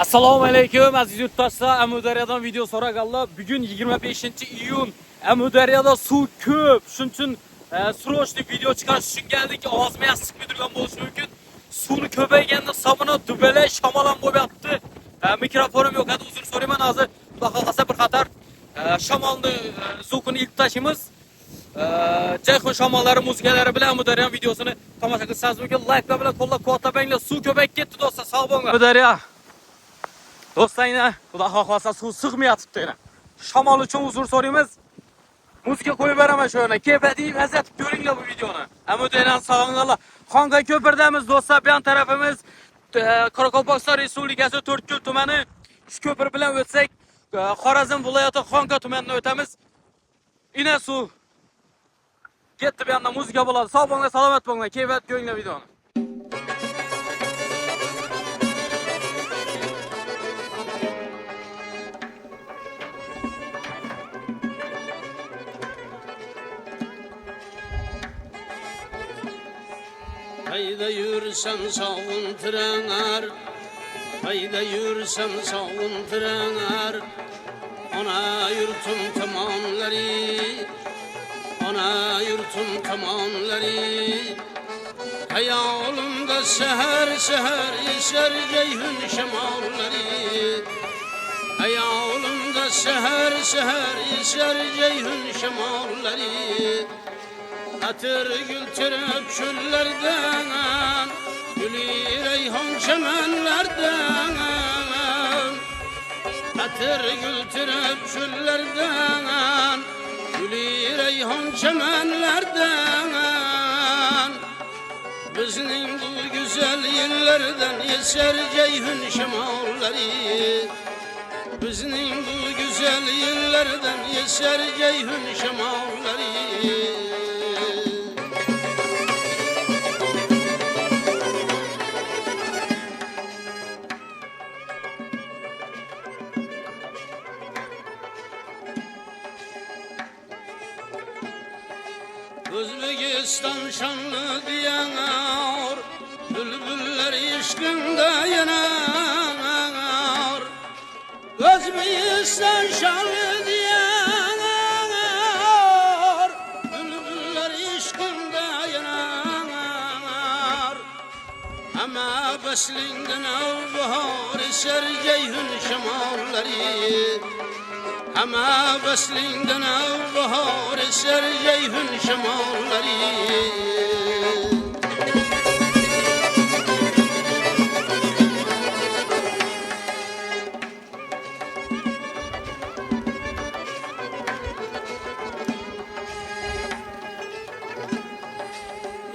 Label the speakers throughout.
Speaker 1: Assalomu alaykum aziz yurtdoshlar. Amudaryodan video so'raganlar. Bugun 25-iyun. Amudaryoda suv ko'p. Shuning uchun srochniy video chiqarish uchun keldik. Ovozim yaxshi chiqmay turgan bo'lishi mumkin. Suvni ko'payganda sabuna dubalay shamol ham bo'lyapti. Mikrofonim yo'q. Hadi uzr so'rayman hozir. Xudo xolasa bir qator shamolni zukini ilib tashlaymiz. Jayxun shamollari muzikalari bilan Amudaryo videosini tomosha qilsangiz mumkin. Like bilan qo'llab-quvvatlanglar. Suv ko'payib ketdi do'stlar. Sog' bo'linglar. Amudaryo do'stlar, xudo xohlasa suv sig'mayapti yana. Shamol uchun uzr so'raymiz. Muzika qo'yib beraman shu yerga. Kepadi vaziyat ko'ringlar bu videoni. Amudaryodan sog'inglar. Xonqa ko'pirdamiz do'stlar. Bu yon tarafimiz Qoraqalpog'iston Respublikasi To'rtko'l tumani. Shu ko'pir bilan o'tsak, Xorazm viloyati Xonqa tumanidan o'tamiz. Ina suv ketdi, bu yerda muzika bo'ladi. Sog' bo'linglar, salomat bo'linglar. Kepadi ko'ringlar videoni.
Speaker 2: Hayda yürüsem sağın trener, hayda yürüsem sağın trener. Ana yurtum tamamları, ana yurtum tamamları. Hayalımda seher seher eser ceyhun şemalları. Hayalımda seher seher eser ceyhun şemalları. Atır gültürüp çöllerden, gülü reyhan çemenlerden. Atır gültürüp çöllerden, gülü reyhan çemenlerden. Bizning bu güzel yerlerden eser ceyhun şemalları. Bizning bu güzel yerlerden eser ceyhun şemalları. Özbekistan şanlı diyanar, bülbüller işkinde yanar. Özbekistan şanlı diyanar, bülbüller işkinde yanar. Ama beslinden avbahar eser ceyhun şemalları. Ama beslinden avbahar eser ceyhun şemalları.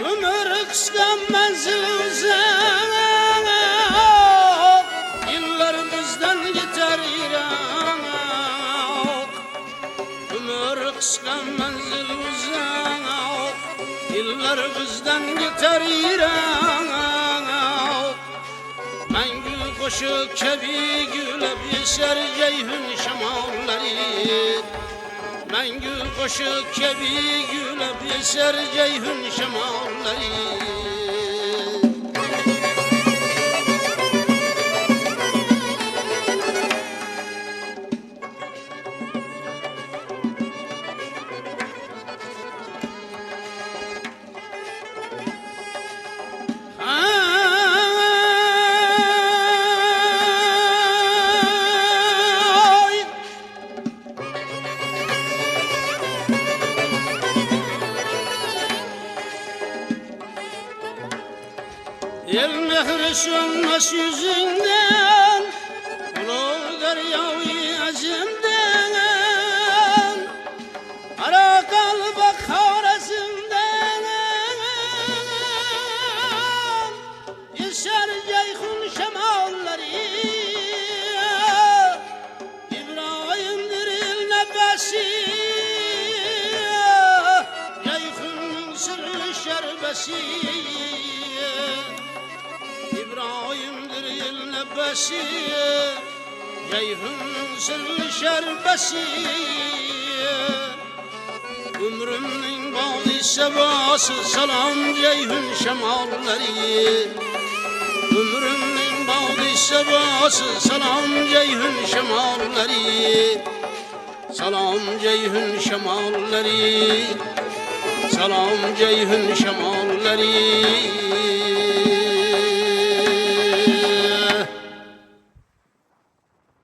Speaker 2: Ömür kısa menzil uzak, yıllar bizden gider irak. Ömür kısa menzil uzak, yıllar bizden gider irak. Mengü koşuk kebi gülüp eser ceyhun şemalları. Mengü koşuk kebi gülüp eser ceyhun şemalları. El mehri sönmez yüzünden, ulu deryayı azimden. Ara kalbak Xorazm'den, eser ceyhun şemalları. İbrahim'dir il nebesi, ceyhun'un sırrı şerbesi. İbrahim'dir il nebesi, ceyhun'un sırrı şerbesi. Ömrümün bağlı sebası selam ceyhun şemalları. Ömrümün bağlı sabası salam ceyhun şemalleri Salam ceyhun şemalleri Salam ceyhun şemalleri